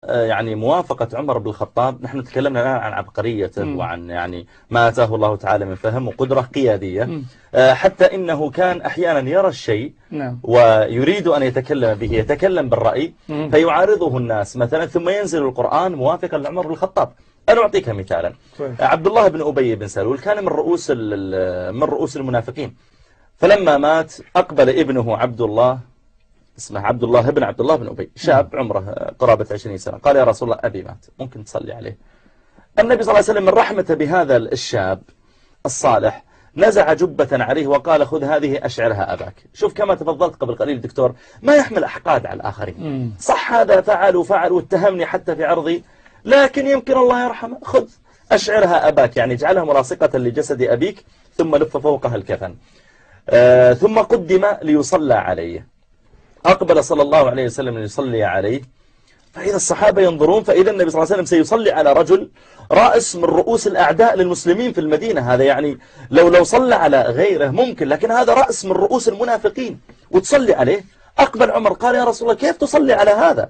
يعني موافقة عمر بن الخطاب، نحن تكلمنا الآن عن عبقريته وعن يعني ما آتاه الله تعالى من فهم وقدرة قيادية، حتى إنه كان أحيانا يرى الشيء ويريد أن يتكلم به، يتكلم بالرأي فيعارضه الناس مثلا، ثم ينزل القرآن موافقا لعمر بن الخطاب. أنا أعطيك مثالا. عبد الله بن أبي بن سلول كان من رؤوس المنافقين، فلما مات أقبل ابنه عبد الله، اسمه عبد الله بن أبي، شاب عمره قرابة 20 سنة، قال يا رسول الله أبي مات، ممكن تصلي عليه؟ النبي صلى الله عليه وسلم من رحمته بهذا الشاب الصالح نزع جبة عليه وقال خذ هذه أشعرها أباك. شوف كما تفضلت قبل قليل دكتور، ما يحمل أحقاد على الآخرين. صح هذا فعل واتهمني حتى في عرضي، لكن يمكن الله يرحمه، خذ أشعرها أباك، يعني اجعلها ملاصقة لجسد أبيك ثم لف فوقها الكفن. ثم قدم ليصلى عليه، أقبل صلى الله عليه وسلم ليصلي عليه، فإذا الصحابة ينظرون فإذا النبي صلى الله عليه وسلم سيصلي على رجل رأس من رؤوس الأعداء للمسلمين في المدينة. هذا يعني لو صلى على غيره ممكن، لكن هذا رأس من رؤوس المنافقين وتصلي عليه. أقبل عمر قال يا رسول الله كيف تصلي على هذا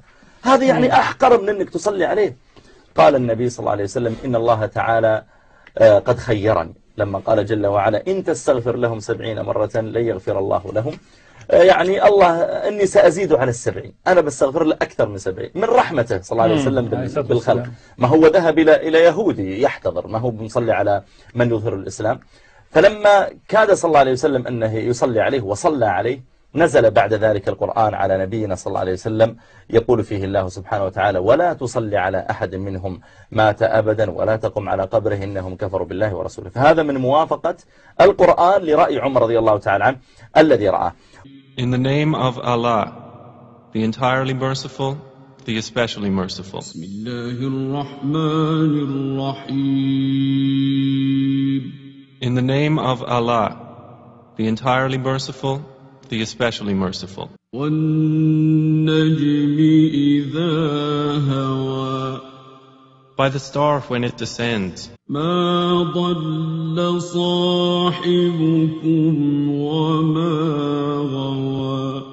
يعني أحقر من أنك تصلي عليه. قال النبي صلى الله عليه وسلم إن الله تعالى قد خيرني لما قال جل وعلا إن تستغفر لهم 70 مرة لن يغفر الله لهم، يعني الله إني سأزيد على 70، أنا بستغفر له أكثر من 70 من رحمته صلى الله عليه وسلم بالخلق. ما هو ذهب إلى يهودي يحتضر، ما هو مصلي على من يظهر الإسلام. فلما كاد صلى الله عليه وسلم أنه يصلي عليه وصلى عليه، نزل بعد ذلك القرآن على نبينا صلى الله عليه وسلم يقول فيه الله سبحانه وتعالى ولا تصلي على أحد منهم مات أبدا ولا تقم على قبره إنهم كفروا بالله ورسوله. فهذا من موافقة القرآن لرأي عمر رضي الله تعالى عنه الذي رآه. In the name of Allah, the entirely merciful, the especially merciful. بسم الله الرحمن الرحيم. In the name of Allah, the entirely merciful, the especially merciful. والنجم إذا هوى. By the star when it descends. ما ضل صاحبكم وما غوى.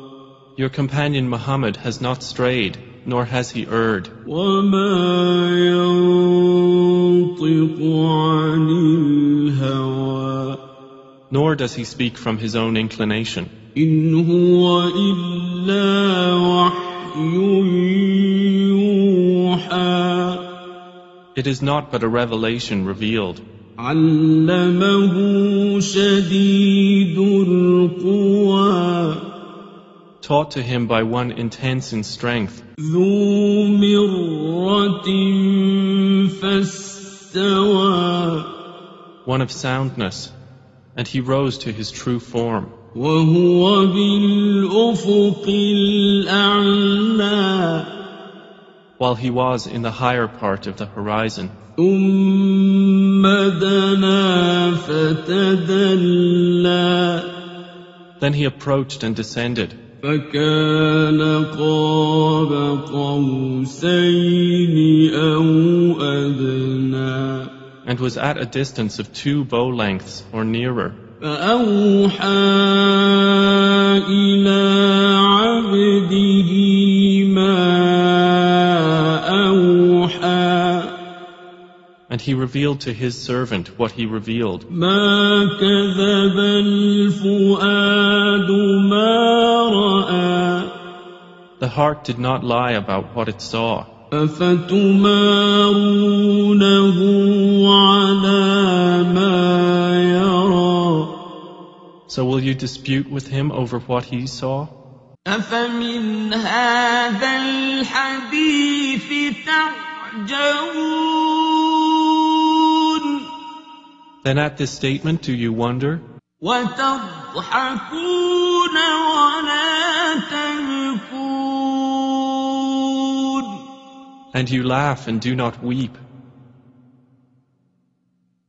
Your companion Muhammad has not strayed, nor has he erred. وما ينطق عن الهوى. Nor does he speak from his own inclination. إن هو إلا وحي يوحى. It is not but a revelation revealed. علمه شديد القوى. Taught to him by one intense in strength. ذو مرة فاستوى. One of soundness, and he rose to his true form. وهو بالأفق الأعلى. While he was in the higher part of the horizon. ثم دنا فتدلى. Then he approached and descended. فكان قاب قوسين أو أدنى. And was at a distance of 2 bow lengths or nearer. فأوحى إلى عبده ما أوحى. And he revealed to his servant what he revealed. ما كذب الفؤاد ما رأى. The heart did not lie about what it saw. أفتمارونه على ما يرى. So will you dispute with him over what he saw? أفمن هذا الحديث تعجبون. Then at this statement do you wonder? وتضحكون ولا تبكون. And you laugh and do not weep.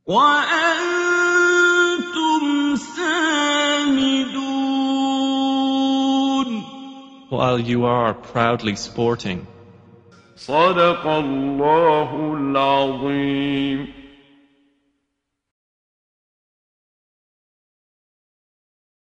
وأنتم سامدون. While you are proudly sporting. صدق الله العظيم.